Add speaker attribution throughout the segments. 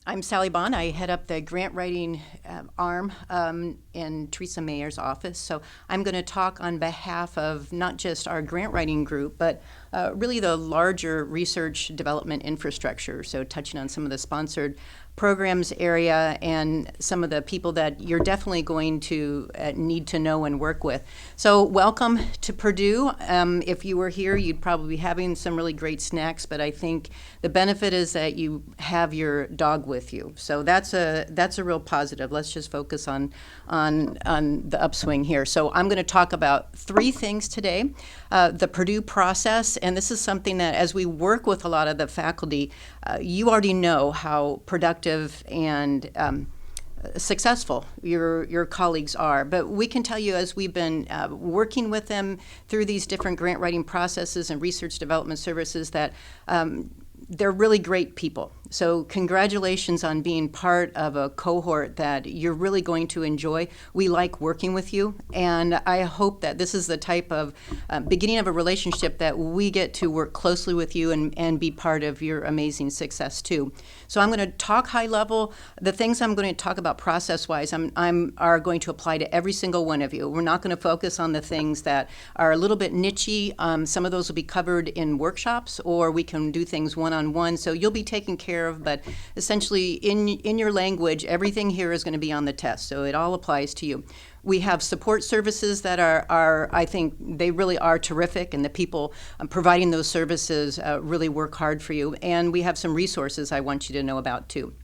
Speaker 1: I'm Sally Bond. I head up the grant writing arm in Teresa Mayer's office. So I'm going to talk on behalf of not just our grant writing group, but really the larger research development infrastructure. So touching on some of the sponsored programs area and some of the people that you're definitely going to need to know and work with. So welcome to Purdue. If you were here, you'd probably be having some really great snacks, but I think the benefit is that you have your dog with you. So that's a real positive. Let's just focus on the upswing here. So I'm going to talk about three things today. The Purdue process, and this is something that as we work with a lot of the faculty, you already know how productive and successful your colleagues are. But we can tell you, as we've been working with them through these different grant writing processes and research development services, that they're really great people. So congratulations on being part of a cohort that you're really going to enjoy. We like working with you, and I hope that this is the type of beginning of a relationship that we get to work closely with you and be part of your amazing success too. So I'm going to talk high level. The things I'm going to talk about process-wise are going to apply to every single one of you. We're not going to focus on the things that are a little bit niche-y. Some of those will be covered in workshops, or we can do things one-on-one. So you'll be taken care of, but essentially in your language, everything here is going to be on the test, so it all applies to you. We have support services that are I think they really are terrific, and the people providing those services really work hard for you. And we have some resources I want you to know about too.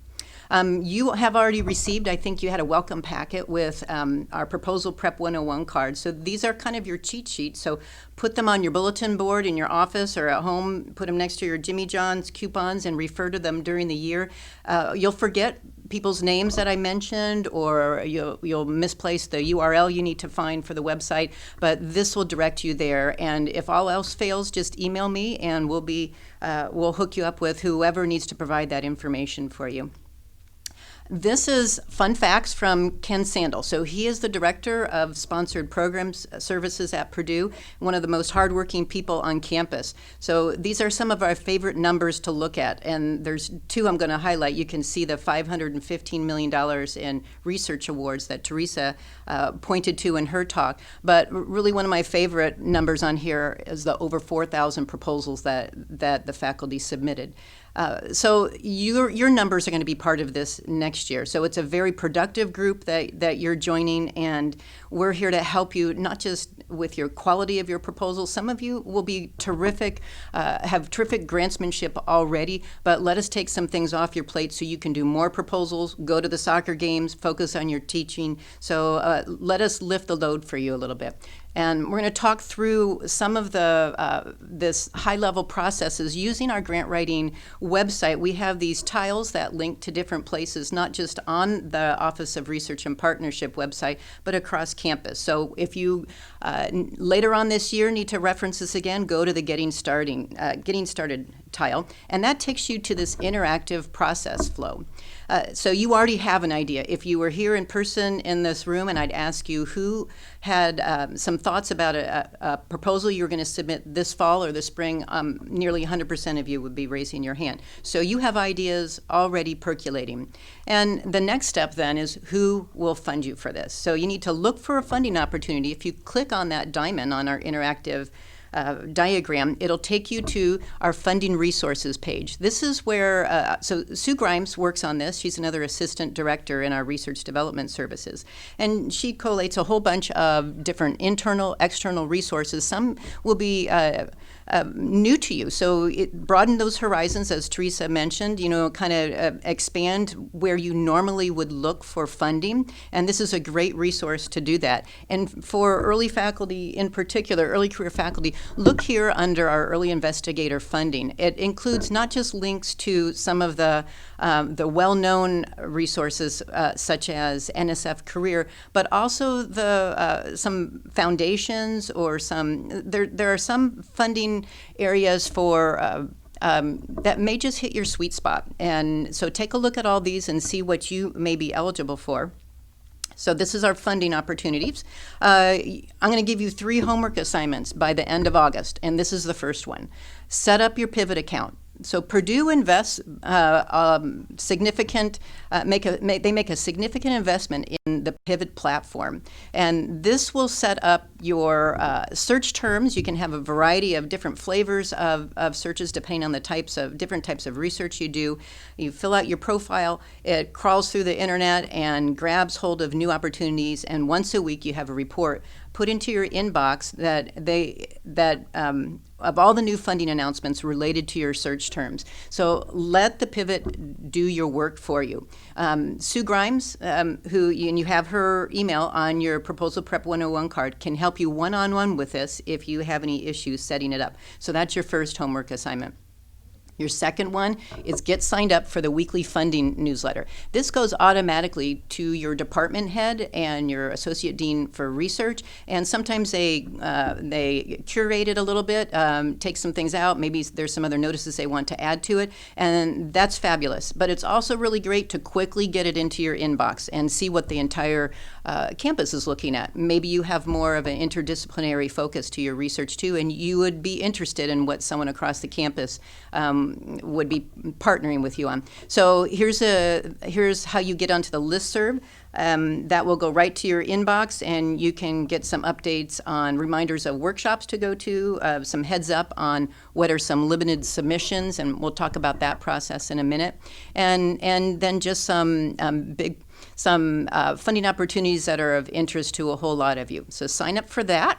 Speaker 1: You have already received, I think you had a welcome packet with our Proposal Prep 101 cards. So these are kind of your cheat sheets. So put them on your bulletin board in your office or at home, put them next to your Jimmy John's coupons and refer to them during the year. You'll forget people's names that I mentioned, or you'll misplace the URL you need to find for the website, but this will direct you there. And if all else fails, just email me and we'll hook you up with whoever needs to provide that information for you. This is fun facts from Ken Sandel. So he is the director of sponsored programs services at Purdue, one of the most hardworking people on campus. So these are some of our favorite numbers to look at, and there's two I'm going to highlight. You can see the $515 million in research awards that Teresa pointed to in her talk, but really one of my favorite numbers on here is the over 4,000 proposals that the faculty submitted. So your numbers are going to be part of this next year. So it's a very productive group that you're joining, and we're here to help you not just with your quality of your proposals. Some of you will be terrific, have terrific grantsmanship already, but let us take some things off your plate so you can do more proposals, go to the soccer games, focus on your teaching. So let us lift the load for you a little bit. And we're going to talk through some of the this high-level processes using our grant writing website. We have these tiles that link to different places, not just on the Office of Research and Partnership website, but across campus. So if you later on this year need to reference this again, go to the Getting Started tile, and that takes you to this interactive process flow. So you already have an idea. If you were here in person in this room and I'd ask you who had some thoughts about a proposal you were going to submit this fall or this spring, nearly 100% of you would be raising your hand. So you have ideas already percolating. And the next step then is who will fund you for this. So you need to look for a funding opportunity. If you click on that diamond on our interactive diagram, it'll take you to our funding resources page. This is where, so Sue Grimes works on this. She's another assistant director in our research development services. And she collates a whole bunch of different internal, external resources. Some will be new to you. So broaden those horizons, as Teresa mentioned, kind of expand where you normally would look for funding. And this is a great resource to do that. And for early faculty in particular, early career faculty, look here under our early investigator funding. It includes not just links to some of the well-known resources such as NSF Career, but also some foundations or there are some funding areas for that may just hit your sweet spot. And so take a look at all these and see what you may be eligible for. So this is our funding opportunities. I'm going to give you 3 homework assignments by the end of August, and this is the first one. Set up your Pivot account. So Purdue invests significant, they make a significant investment in the Pivot platform, and this will set up your search terms. You can have a variety of different flavors of searches depending on the different types of research you do. You fill out your profile, it crawls through the internet and grabs hold of new opportunities, and once a week you have a report put into your inbox that of all the new funding announcements related to your search terms. So let the Pivot do your work for you. Sue Grimes, and you have her email on your Proposal Prep 101 card, can help you one-on-one with this if you have any issues setting it up. So that's your first homework assignment. Your second one is get signed up for the weekly funding newsletter. This goes automatically to your department head and your associate dean for research, and sometimes they curate it a little bit, take some things out. Maybe there's some other notices they want to add to it, and that's fabulous. But it's also really great to quickly get it into your inbox and see what the entire campus is looking at. Maybe you have more of an interdisciplinary focus to your research too, and you would be interested in what someone across the campus would be partnering with you on. So here's how you get onto the listserv. That will go right to your inbox, and you can get some updates on reminders of workshops to go to, some heads up on what are some limited submissions, and we'll talk about that process in a minute. And then just some funding opportunities that are of interest to a whole lot of you. So sign up for that.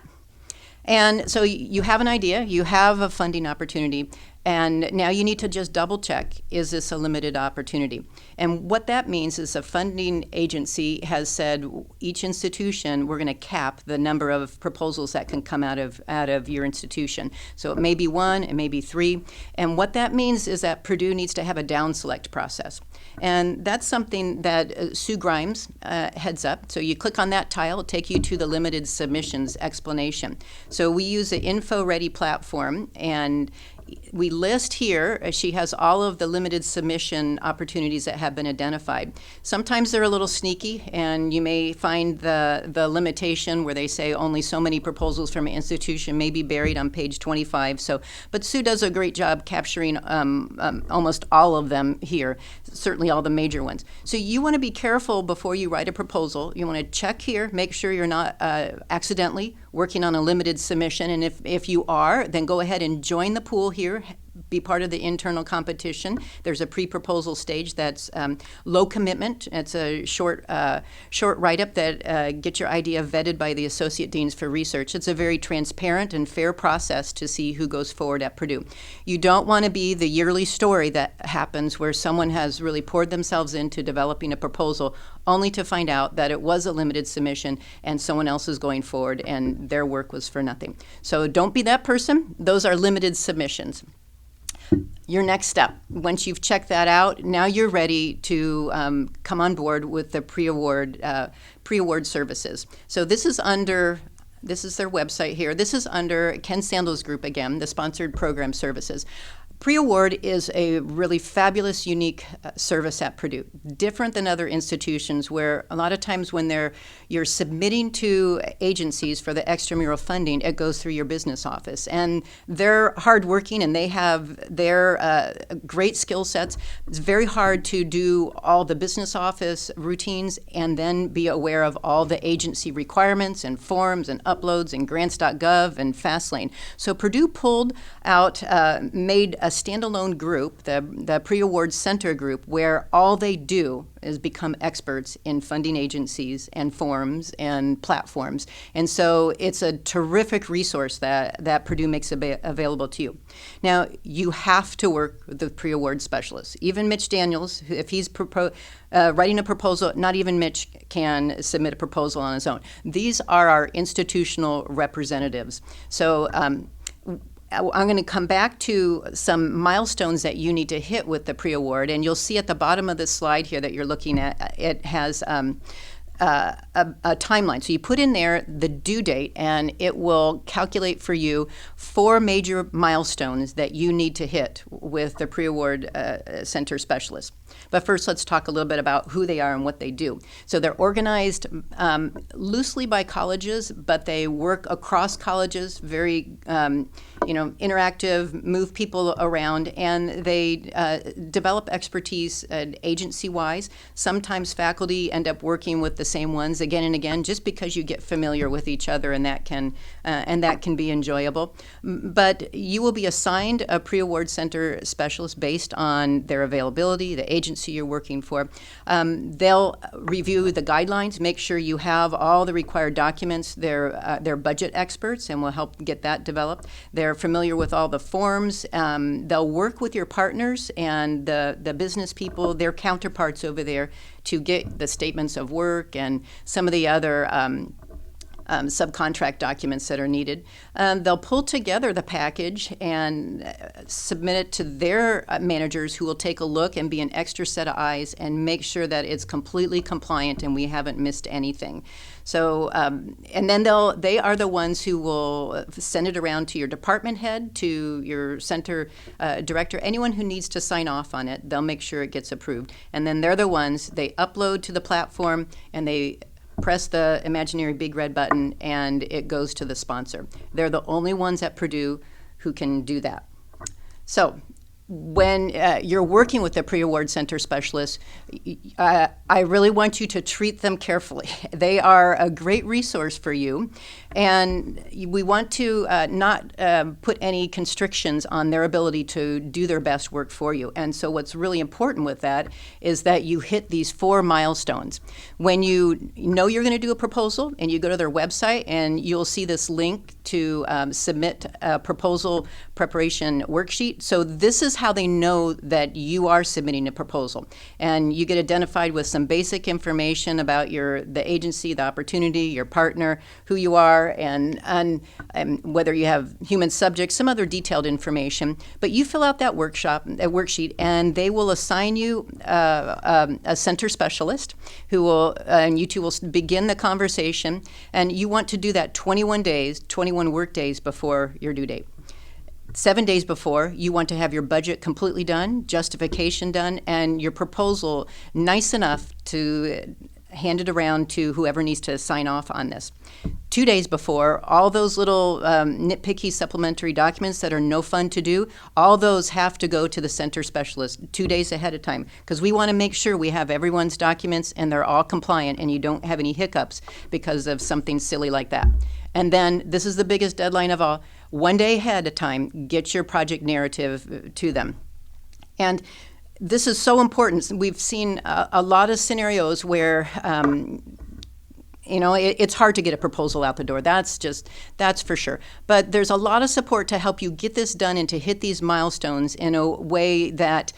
Speaker 1: And so you have an idea, you have a funding opportunity, and now you need to just double check, is this a limited opportunity? And what that means is a funding agency has said, each institution, we're going to cap the number of proposals that can come out of your institution. So it may be one, it may be three. And what that means is that Purdue needs to have a down select process. And that's something that Sue Grimes heads up. So you click on that tile, it'll take you to the limited submissions explanation. So we use the InfoReady platform, and we list here, she has all of the limited submission opportunities that have been identified. Sometimes they're a little sneaky, and you may find the limitation where they say only so many proposals from an institution may be buried on page 25. But Sue does a great job capturing almost all of them here, certainly all the major ones. So you want to be careful before you write a proposal. You want to check here, make sure you're not accidentally working on a limited submission, and if you are, then go ahead and join the pool here, be part of the internal competition. There's a pre-proposal stage that's low commitment. It's a short write-up that gets your idea vetted by the associate deans for research. It's a very transparent and fair process to see who goes forward at Purdue. You don't want to be the yearly story that happens where someone has really poured themselves into developing a proposal only to find out that it was a limited submission and someone else is going forward and their work was for nothing. So don't be that person. Those are limited submissions. Your next step, once you've checked that out, now you're ready to come on board with the pre-award services. So this is their website here. This is under Ken Sandals Group again, the sponsored program services. Pre-award is a really fabulous, unique service at Purdue, different than other institutions where a lot of times when you're submitting to agencies for the extramural funding, it goes through your business office. And they're hardworking and they have their great skill sets. It's very hard to do all the business office routines and then be aware of all the agency requirements and forms and uploads and grants.gov and FastLane. So Purdue pulled out, made a standalone group, the pre-award center group, where all they do is become experts in funding agencies and forms and platforms. And so it's a terrific resource that Purdue makes available to you. Now, you have to work with the pre-award specialists. Even Mitch Daniels, if he's writing a proposal, not even Mitch can submit a proposal on his own. These are our institutional representatives. So I'm going to come back to some milestones that you need to hit with the pre-award, and you'll see at the bottom of this slide here that you're looking at, it has a timeline. So you put in there the due date, and it will calculate for you 4 major milestones that you need to hit with the pre-award center specialist. But first, let's talk a little bit about who they are and what they do. So they're organized loosely by colleges, but they work across colleges very interactive, move people around, and they develop expertise agency-wise. Sometimes faculty end up working with the same ones again and again, just because you get familiar with each other, and that can be enjoyable. But you will be assigned a pre-award center specialist based on their availability, the agency you're working for. They'll review the guidelines, make sure you have all the required documents. They're budget experts and will help get that developed. They're familiar with all the forms. They'll work with your partners and the business people, their counterparts over there, to get the statements of work and some of the other subcontract documents that are needed. They'll pull together the package and submit it to their managers, who will take a look and be an extra set of eyes and make sure that it's completely compliant and we haven't missed anything. So, and then they are the ones who will send it around to your department head, to your center director, anyone who needs to sign off on it. They'll make sure it gets approved. And then they're the ones, they upload to the platform and they press the imaginary big red button and it goes to the sponsor. They're the only ones at Purdue who can do that. So when you're working with a pre-award center specialist, I really want you to treat them carefully. They are a great resource for you, and we want to not put any constrictions on their ability to do their best work for you. And so what's really important with that is that you hit these 4 milestones. When you know you're going to do a proposal and you go to their website, and you'll see this link to submit a proposal preparation worksheet. So this is how they know that you are submitting a proposal. And you get identified with some basic information about the agency, the opportunity, your partner, who you are, and whether you have human subjects, some other detailed information. But you fill out that worksheet, and they will assign you a center specialist who will, and you two will begin the conversation. And you want to do that 21 work days before your due date. 7 days before, you want to have your budget completely done, justification done, and your proposal nice enough to hand it around to whoever needs to sign off on this. 2 days before, all those little nitpicky supplementary documents that are no fun to do, all those have to go to the center specialist 2 days ahead of time, because we want to make sure we have everyone's documents and they're all compliant and you don't have any hiccups because of something silly like that. And then this is the biggest deadline of all. 1 day ahead of time, get your project narrative to them. And this is so important. We've seen a lot of scenarios where it's hard to get a proposal out the door. That's for sure. But there's a lot of support to help you get this done and to hit these milestones in a way that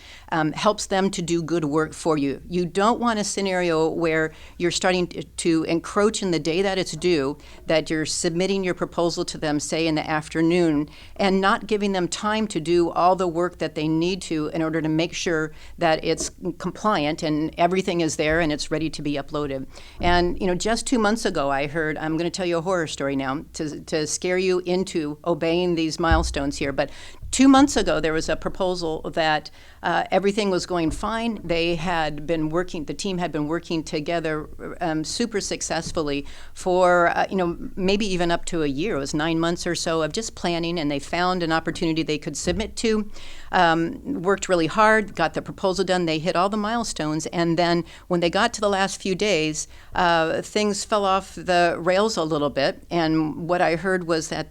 Speaker 1: helps them to do good work for you. You don't want a scenario where you're starting to encroach in the day that it's due, that you're submitting your proposal to them, say, in the afternoon, and not giving them time to do all the work that they need to in order to make sure that it's compliant and everything is there and it's ready to be uploaded. And, just 2 months ago, I heard, I'm going to tell you a horror story now to scare you into obeying these milestones here, but 2 months ago, there was a proposal that everything was going fine. The team had been working together super successfully for, maybe even up to a year. It was 9 months or so of just planning, and they found an opportunity they could submit to, worked really hard, got the proposal done. They hit all the milestones, and then when they got to the last few days, things fell off the rails a little bit. And what I heard was that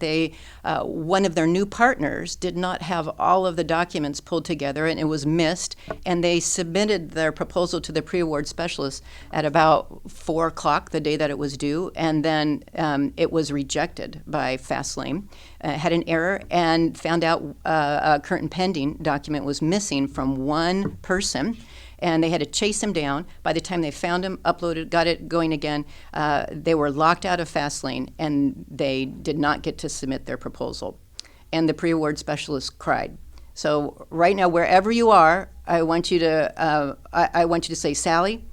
Speaker 1: one of their new partners did not have all of the documents pulled together, and it was missed, and they submitted their proposal to the pre-award specialist at about 4 o'clock the day that it was due, and then it was rejected by Fastlane, had an error, and found out a current pending document was missing from one person, and they had to chase him down. By the time they found him, uploaded, got it going again, they were locked out of Fastlane, and they did not get to submit their proposal. And the pre-award specialist cried. So right now, wherever you are, I want you to say, Sally,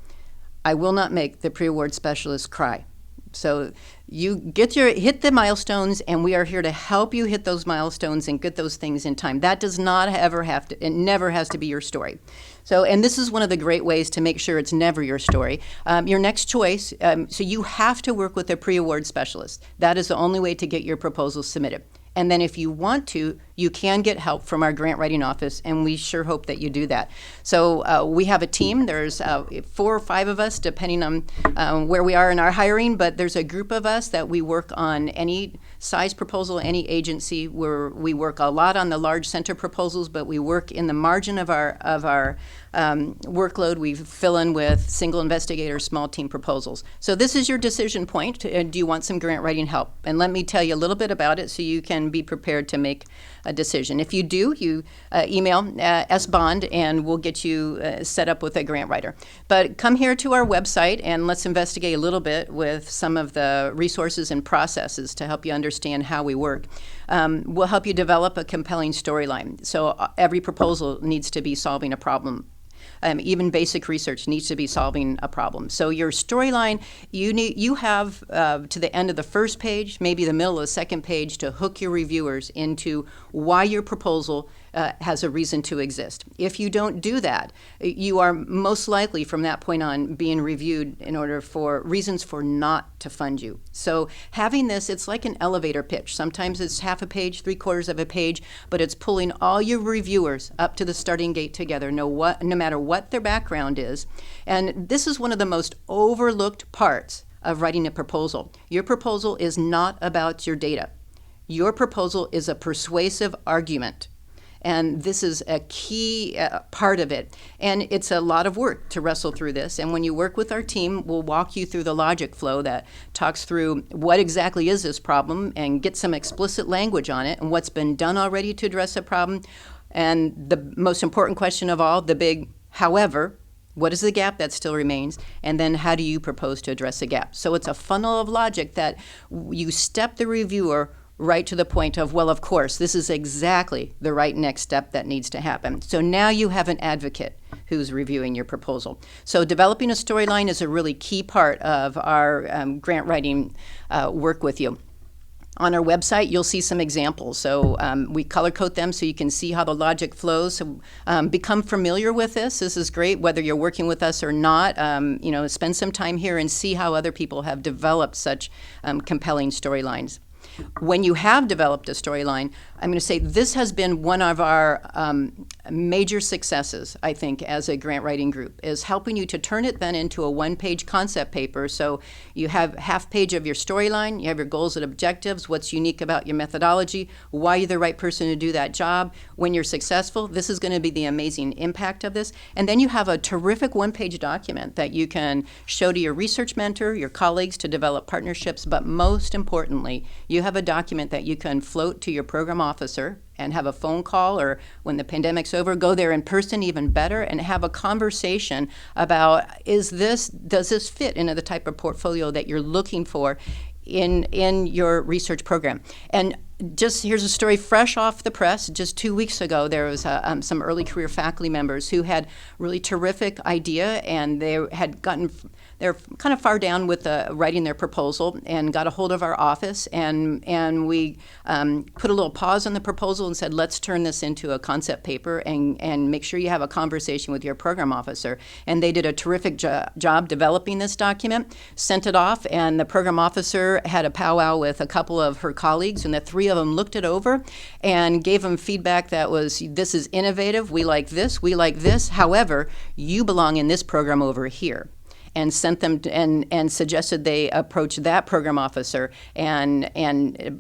Speaker 1: I will not make the pre-award specialist cry. So you hit the milestones, and we are here to help you hit those milestones and get those things in time. That does not ever have to, it never has to be your story. So, and this is one of the great ways to make sure it's never your story. Your next choice, so you have to work with a pre-award specialist. That is the only way to get your proposal submitted. And then if you want to, you can get help from our grant writing office, and we sure hope that you do that. So we have a team. There's 4 or 5 of us, depending on where we are in our hiring, but there's a group of us that we work on any size proposal, any agency. We work a lot on the large center proposals, but we work in the margin of our workload. We fill in with single investigator, small team proposals. So this is your decision point. Do you want some grant writing help? And let me tell you a little bit about it so you can be prepared to make a decision. If you do, you email SBond and we'll get you set up with a grant writer. But come here to our website and let's investigate a little bit with some of the resources and processes to help you understand how we work. We'll help you develop a compelling storyline. So every proposal needs to be solving a problem. Even basic research needs to be solving a problem. So your storyline, you have to the end of the first page, maybe the middle of the second page, to hook your reviewers into why your proposal has a reason to exist. If you don't do that, you are most likely from that point on being reviewed in order for reasons for not to fund you. So having this, it's like an elevator pitch. Sometimes it's half a page, 3/4 of a page, but it's pulling all your reviewers up to the starting gate together, no matter what their background is. And this is one of the most overlooked parts of writing a proposal. Your proposal is not about your data. Your proposal is a persuasive argument. And this is a key part of it. And it's a lot of work to wrestle through this. And when you work with our team, we'll walk you through the logic flow that talks through what exactly is this problem and get some explicit language on it and what's been done already to address the problem. And the most important question of all, the big however, what is the gap that still remains? And then how do you propose to address the gap? So it's a funnel of logic that you step the reviewer right to the point of, well, of course, this is exactly the right next step that needs to happen. So now you have an advocate who's reviewing your proposal. So developing a storyline is a really key part of our grant writing work with you. On our website, you'll see some examples. So we color code them so you can see how the logic flows. So become familiar with this. This is great, whether you're working with us or not. Spend some time here and see how other people have developed such compelling storylines. When you have developed a storyline, I'm going to say this has been one of our major successes, I think, as a grant writing group, is helping you to turn it then into a 1-page concept paper. So you have half page of your storyline, you have your goals and objectives, what's unique about your methodology, why you're the right person to do that job. When you're successful, this is going to be the amazing impact of this. And then you have a terrific 1-page document that you can show to your research mentor, your colleagues to develop partnerships, but most importantly, you have a document that you can float to your program officer and have a phone call, or when the pandemic's over, go there in person, even better, and have a conversation about, does this fit into the type of portfolio that you're looking for in your research program? And just here's a story fresh off the press. Just 2 weeks ago, there was some early career faculty members who had really terrific idea, and they're kind of far down with writing their proposal, and got a hold of our office, and we put a little pause on the proposal and said, let's turn this into a concept paper and make sure you have a conversation with your program officer. And they did a terrific job developing this document, sent it off, and the program officer had a powwow with a couple of her colleagues, and the 3 of them looked it over and gave them feedback that was, this is innovative, we like this, however, you belong in this program over here. And sent them and suggested they approach that program officer and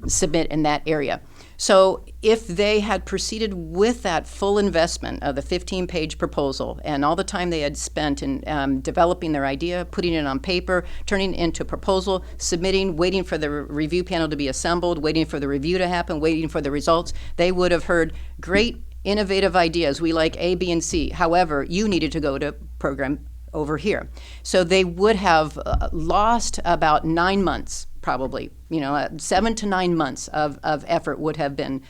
Speaker 1: submit in that area. So if they had proceeded with that full investment of the 15-page proposal and all the time they had spent in developing their idea, putting it on paper, turning it into a proposal, submitting, waiting for the review panel to be assembled, waiting for the review to happen, waiting for the results, they would have heard, great, innovative ideas. We like A, B, and C. However, you needed to go to program over here. So they would have lost about 9 months, probably, 7 to 9 months of effort would have been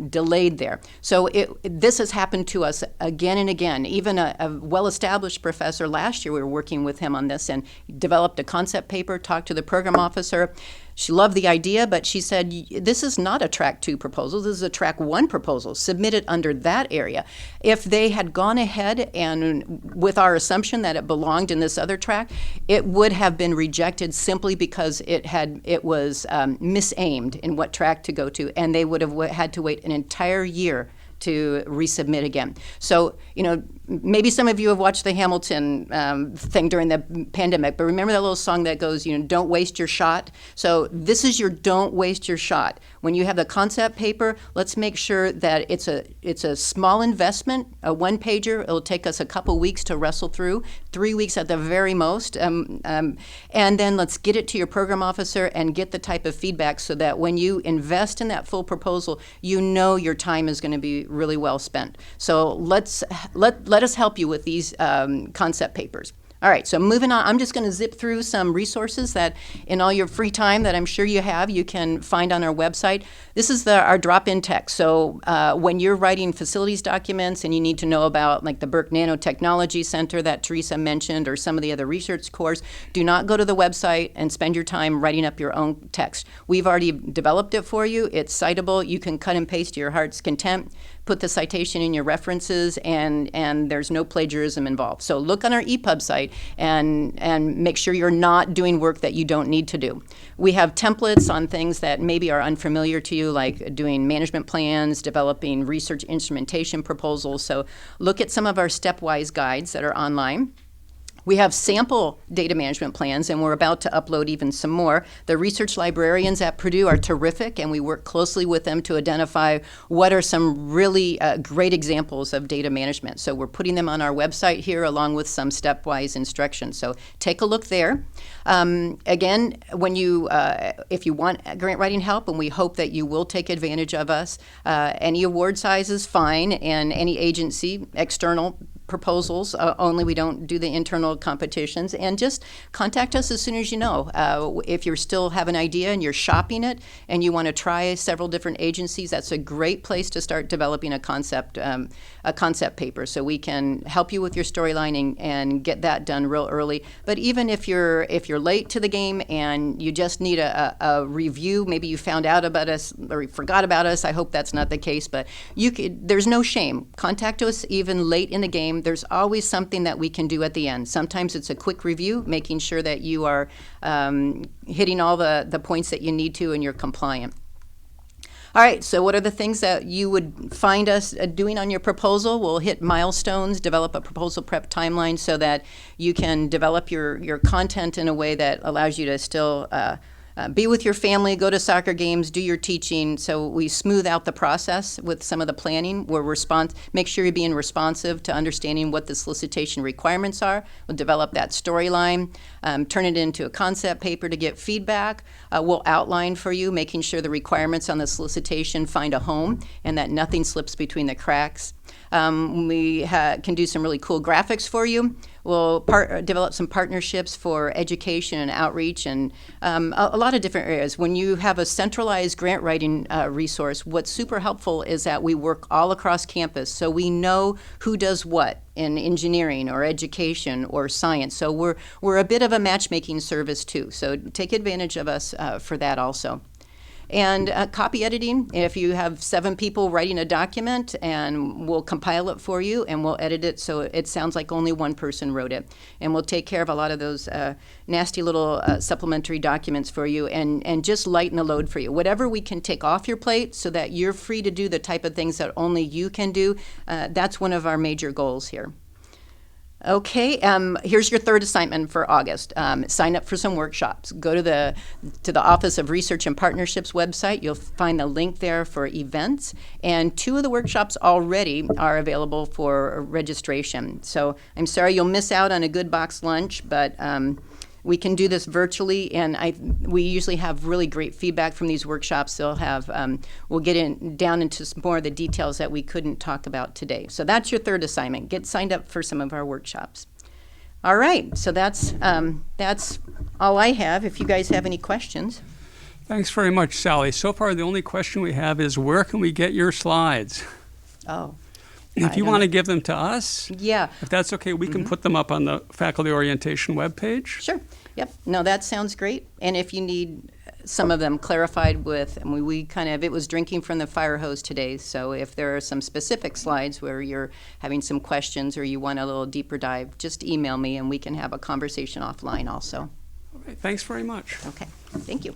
Speaker 1: delayed there. So this has happened to us again and again. Even a well-established professor, last year we were working with him on this and developed a concept paper, talked to the program officer. She loved the idea, but she said, this is not a track 2 proposal. This is a track 1 proposal. Submit it under that area. If they had gone ahead and with our assumption that it belonged in this other track, it would have been rejected simply because it was misaimed in what track to go to, and they would have had to wait an entire year to resubmit again. So, maybe some of you have watched the Hamilton thing during the pandemic, but remember that little song that goes, don't waste your shot? So this is your don't waste your shot. When you have the concept paper, let's make sure that it's a small investment, a one-pager. It'll take us a couple weeks to wrestle through, 3 weeks at the very most. And then let's get it to your program officer and get the type of feedback so that when you invest in that full proposal, your time is going to be really well spent. So let us help you with these concept papers. All right, so moving on, I'm just going to zip through some resources that in all your free time that I'm sure you have, you can find on our website. This is our drop-in text. So when you're writing facilities documents and you need to know about like the Burke Nanotechnology Center that Teresa mentioned or some of the other research cores, do not go to the website and spend your time writing up your own text. We've already developed it for you. It's citable. You can cut and paste to your heart's content, put the citation in your references, and there's no plagiarism involved. So look on our EPUB site and make sure you're not doing work that you don't need to do. We have templates on things that maybe are unfamiliar to you, like doing management plans, developing research instrumentation proposals. So look at some of our stepwise guides that are online. We have sample data management plans, and we're about to upload even some more. The research librarians at Purdue are terrific, and we work closely with them to identify what are some really great examples of data management. So we're putting them on our website here along with some stepwise instructions. So take a look there. Again, if you want grant writing help, and we hope that you will take advantage of us, any award size is fine, and any agency, external proposals only. We don't do the internal competitions. And just contact us as soon as you know. If you still have an idea and you're shopping it and you want to try several different agencies, that's a great place to start developing a concept paper. So we can help you with your storyline and get that done real early. But even if you're late to the game and you just need a review, maybe you found out about us or you forgot about us. I hope that's not the case, but there's no shame. Contact us even late in the game. There's always something that we can do at the end. Sometimes it's a quick review, making sure that you are hitting all the points that you need to and you're compliant. All right, so what are the things that you would find us doing on your proposal? We'll hit milestones, develop a proposal prep timeline so that you can develop your content in a way that allows you to still be with your family, go to soccer games, do your teaching. So we smooth out the process with some of the planning. Make sure you're being responsive to understanding what the solicitation requirements are. We'll develop that storyline, turn it into a concept paper to get feedback. We'll outline for you, making sure the requirements on the solicitation find a home and that nothing slips between the cracks. We can do some really cool graphics for you. We'll develop some partnerships for education and outreach and a lot of different areas. When you have a centralized grant writing resource, what's super helpful is that we work all across campus, so we know who does what in engineering or education or science. So we're a bit of a matchmaking service too. So take advantage of us for that also. And copy editing, if you have 7 people writing a document, and we'll compile it for you and we'll edit it so it sounds like only one person wrote it. And we'll take care of a lot of those nasty little supplementary documents for you and just lighten the load for you. Whatever we can take off your plate so that you're free to do the type of things that only you can do, that's one of our major goals here. Okay, here's your third assignment for August. Sign up for some workshops. Go to the Office of Research and Partnerships website. You'll find the link there for events. And 2 of the workshops already are available for registration. So I'm sorry you'll miss out on a good box lunch, but we can do this virtually, and we usually have really great feedback from these workshops. We'll get down into some more of the details that we couldn't talk about today. So that's your third assignment. Get signed up for some of our workshops. All right, so that's all I have. If you guys have any questions.
Speaker 2: Thanks very much, Sally. So far, the only question we have is where can we get your slides?
Speaker 1: Oh.
Speaker 2: If you want to give them to us,
Speaker 1: yeah,
Speaker 2: if that's okay, we can put them up on the faculty orientation webpage.
Speaker 1: Sure. Yep. No, that sounds great. And if you need some of them clarified with, and we kind of, it was drinking from the fire hose today. So if there are some specific slides where you're having some questions or you want a little deeper dive, just email me and we can have a conversation offline also.
Speaker 2: Okay, thanks very much.
Speaker 1: Okay, thank you.